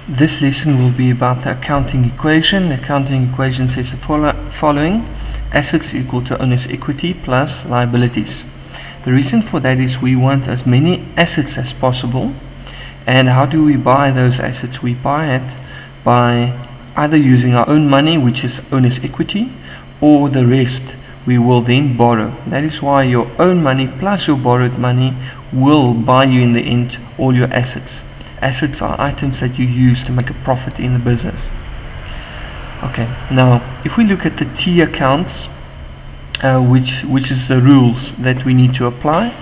This lesson will be about the accounting equation. The accounting equation says the following: assets equal to owner's equity plus liabilities. The reason for that is we want as many assets as possible. And how do we buy those assets? We buy it by either using our own money, which is owner's equity, or the rest we will then borrow. That is why your own money plus your borrowed money will buy you in the end all your assets. Assets are items that you use to make a profit in the business. Okay, now if we look at the T accounts, which is the rules that we need to apply,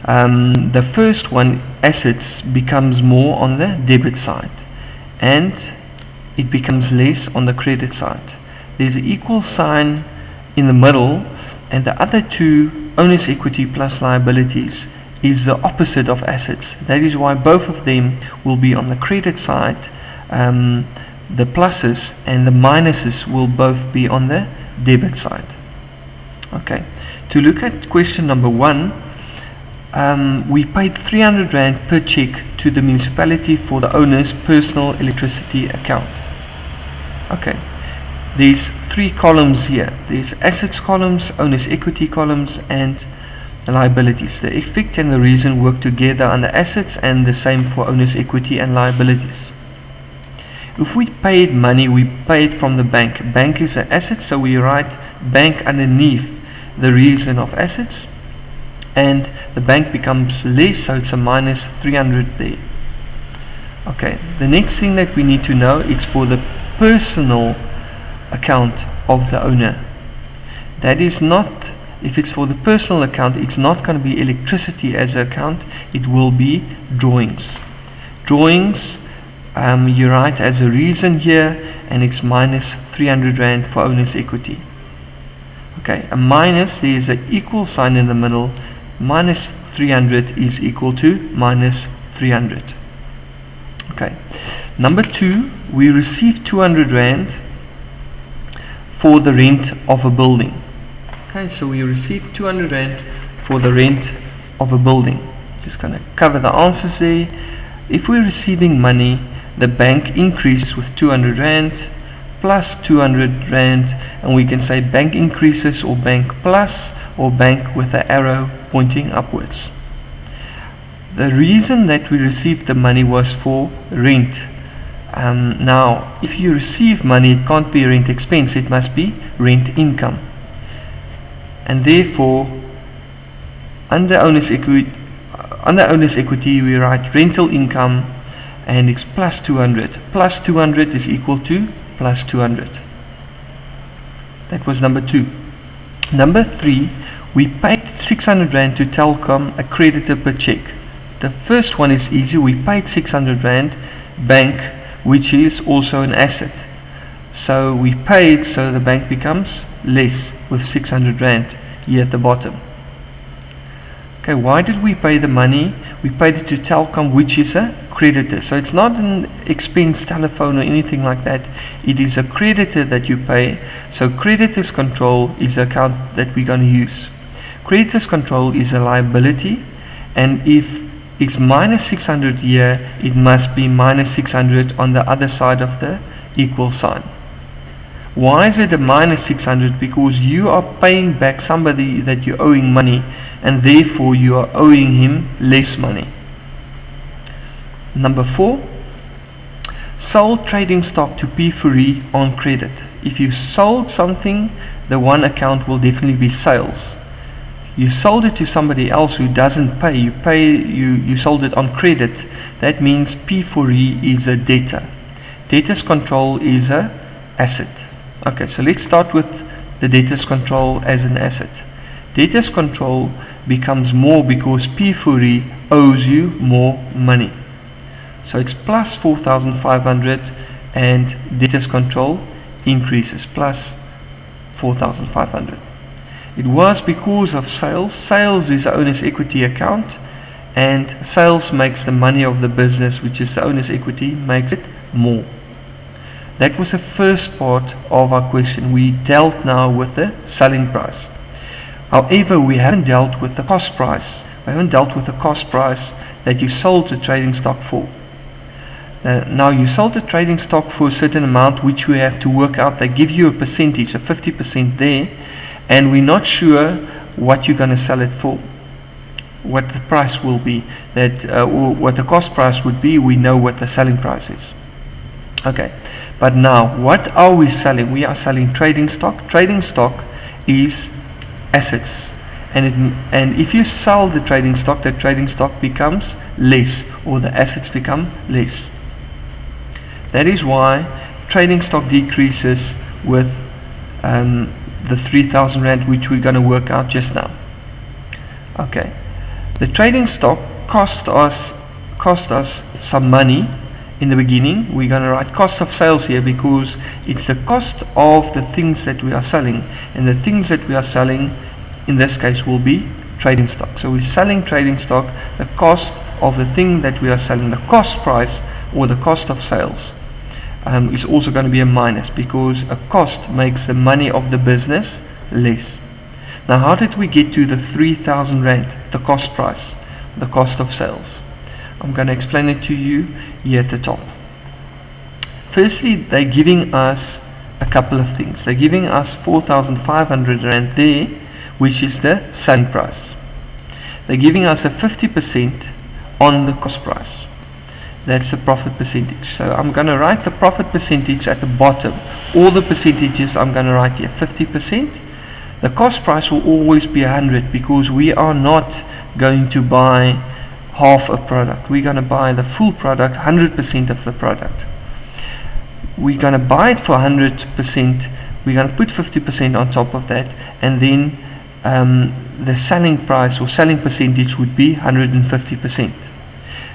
the first one, assets, becomes more on the debit side and it becomes less on the credit side. There's an equal sign in the middle, and the other two, owner's equity plus liabilities, is the opposite of assets. That is why both of them will be on the credit side. The pluses and the minuses will both be on the debit side. Okay, to look at question number 1, we paid 300 Rand per check to the municipality for the owner's personal electricity account. Okay, there's 3 columns here. There's assets columns, owner's equity columns, and liabilities. The effect and the reason work together under assets, and the same for owner's equity and liabilities. If we paid money, we paid from the bank. Bank is an asset, so we write bank underneath the reason of assets, and the bank becomes less, so it's a minus 300 there. Okay, the next thing that we need to know is for the personal account of the owner. That is not, if it's for the personal account, it's not going to be electricity as an account, it will be drawings. Drawings, you write as a reason here, and it's minus 300 Rand for owner's equity. Okay, a minus, there is an equal sign in the middle. Minus 300 is equal to minus 300. Okay, number 2, we received 200 Rand for the rent of a building. Okay, so we received 200 Rand for the rent of a building. Just going to cover the answers there. If we're receiving money, the bank increases with 200 Rand plus 200 Rand, and we can say bank increases or bank plus, or bank with the arrow pointing upwards. The reason that we received the money was for rent. Now, if you receive money, it can't be rent expense, it must be rent income. And therefore, under owner's equity, we write rental income, and it's plus 200. Plus 200 is equal to plus 200. That was number 2. Number 3, we paid 600 Rand to Telkom, a creditor per check. The first one is easy. We paid 600 Rand bank, which is also an asset. So we paid, so the bank becomes less with 600 Rand here at the bottom. Okay, why did we pay the money? We paid it to Telkom, which is a creditor. So it's not an expense telephone or anything like that. It is a creditor that you pay. So creditors control is the account that we're going to use. Creditors control is a liability, and if it's minus 600 here, it must be minus 600 on the other side of the equal sign. Why is it a minus 600? Because you are paying back somebody that you're owing money, and therefore you are owing him less money. Number 4, sold trading stock to P4E on credit. If you sold something, the one account will definitely be sales. You sold it to somebody else who doesn't pay. You sold it on credit. That means P4E is a debtor. Debtors control is a asset. Okay, so let's start with the debtors control as an asset. Debtors control becomes more because P4E owes you more money. So it's plus 4,500, and debtors control increases plus 4,500. It was because of sales. Sales is the owner's equity account, and sales makes the money of the business, which is the owner's equity, makes it more. That was the first part of our question. We dealt now with the selling price. However, we haven't dealt with the cost price. We haven't dealt with the cost price that you sold the trading stock for. Now you sold the trading stock for a certain amount, which we have to work out. They give you a percentage, a 50% there, and we're not sure what you're going to sell it for, what the price will be, or what the cost price would be. We know what the selling price is. Okay, but now what are we selling? We are selling trading stock. Trading stock is assets, and if you sell the trading stock, the trading stock becomes less, or the assets become less. That is why trading stock decreases with the 3,000 rand, which we're going to work out just now. Okay, the trading stock cost us some money in the beginning. We're going to write cost of sales here because it's the cost of the things that we are selling, and the things that we are selling in this case will be trading stock. So we're selling trading stock. The cost of the thing that we are selling, the cost price or the cost of sales, is also going to be a minus, because a cost makes the money of the business less. Now, how did we get to the 3,000 rand, the cost price, the cost of sales? I'm going to explain it to you here at the top. Firstly, they're giving us a couple of things. They're giving us 4,500 rand there, which is the selling price. They're giving us a 50% on the cost price. That's the profit percentage. So I'm going to write the profit percentage at the bottom. All the percentages I'm going to write here. 50%. The cost price will always be 100, because we are not going to buy half a product. We're going to buy the full product, 100% of the product. We're going to buy it for 100%. We're going to put 50% on top of that, and then the selling price or selling percentage would be 150%.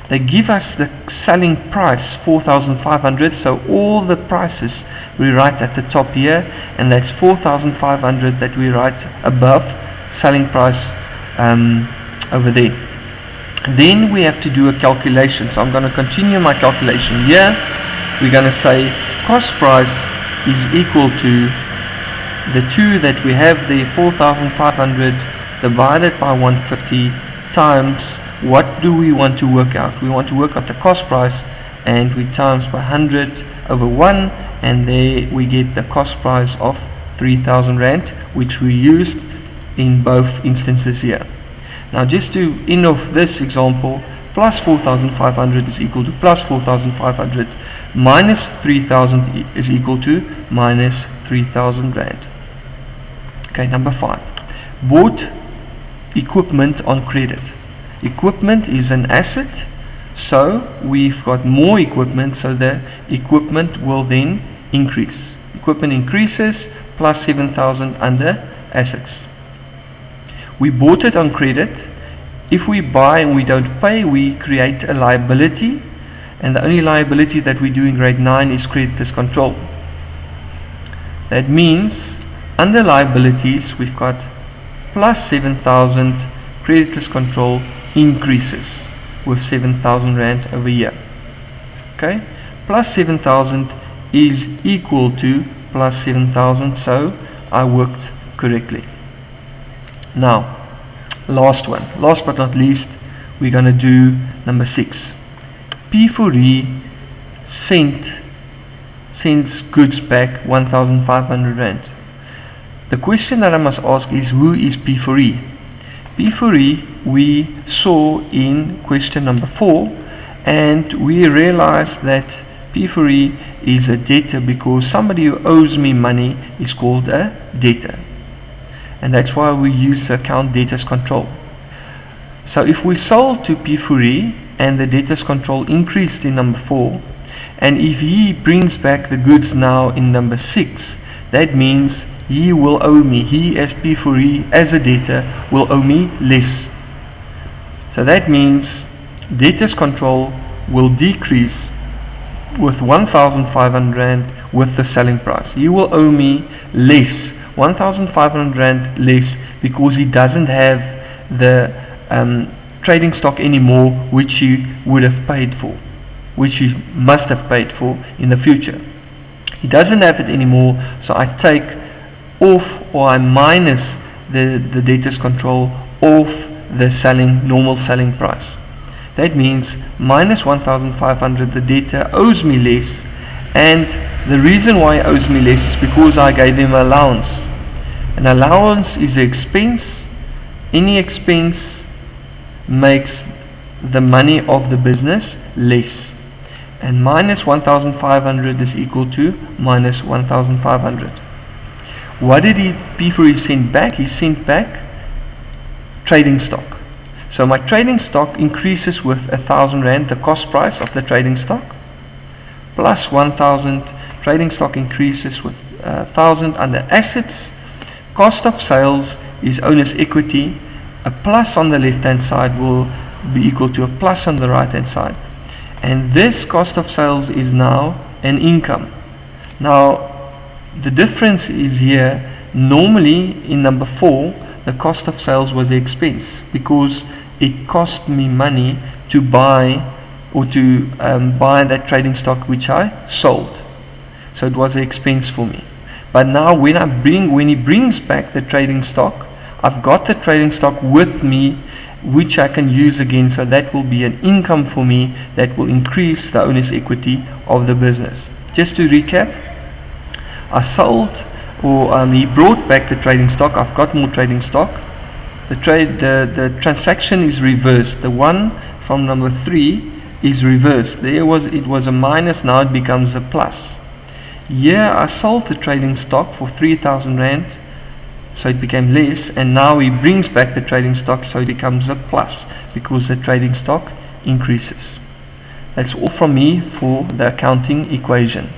They give us the selling price 4,500, so all the prices we write at the top here, and that's 4,500 that we write above selling price over there. Then we have to do a calculation. So I'm going to continue my calculation here. We're going to say cost price is equal to the two that we have there, 4,500 divided by 150 times, what do we want to work out? We want to work out the cost price, and we times by 100 over 1, and there we get the cost price of 3,000 rand, which we used in both instances here. Now, just to end off this example, plus 4,500 is equal to plus 4,500, minus 3,000 is equal to minus 3,000 rand. Okay, number 5. Bought equipment on credit. Equipment is an asset, so we've got more equipment, so the equipment will then increase. Equipment increases, plus 7,000 under assets. We bought it on credit. If we buy and we don't pay, we create a liability, and the only liability that we do in grade 9 is creditors control. That means under liabilities we've got plus 7,000, creditors control increases with 7,000 rand over here. Okay, plus 7,000 is equal to plus 7,000, so I worked correctly. Now, last but not least, we're going to do number 6. P4E sends goods back 1,500 rand. The question that I must ask is, who is P4E? P4E we saw in question number 4, and we realized that P4E is a debtor because somebody who owes me money is called a debtor, and that's why we use the account debtors control. So if we sold to P4E and the debtors control increased in number 4, and if he brings back the goods now in number 6, that means he will owe me, he as P4E, as a debtor, will owe me less. So that means debtors control will decrease with 1,500 rand with the selling price. He will owe me less, 1,500 rand less, because he doesn't have the trading stock anymore, which he would have paid for, which he must have paid for in the future. He doesn't have it anymore, so I take off, or I minus the debtors control off the normal selling price. That means minus 1,500, the debtor owes me less, and the reason why he owes me less is because I gave him an allowance. An allowance is an expense. Any expense makes the money of the business less, and minus 1,500 is equal to minus 1,500. What did he, before he sent back? He sent back trading stock. So my trading stock increases with 1,000 rand, the cost price of the trading stock, plus 1,000. Trading stock increases with 1,000 under assets. Cost of sales is owner's equity. A plus on the left hand side will be equal to a plus on the right hand side, and this cost of sales is now an income. Now the difference is here. Normally in number 4 the cost of sales was the expense, because it cost me money to buy or to buy that trading stock which I sold, so it was an expense for me. But now when he brings back the trading stock, I've got the trading stock with me which I can use again, so that will be an income for me that will increase the owner's equity of the business. Just to recap, I sold, or he brought back the trading stock. I've got more trading stock. The transaction is reversed. The one from number 3 is reversed. It was a minus, now it becomes a plus. Here I sold the trading stock for 3,000 rand, so it became less, and now he brings back the trading stock, so it becomes a plus because the trading stock increases. That's all from me for the accounting equation.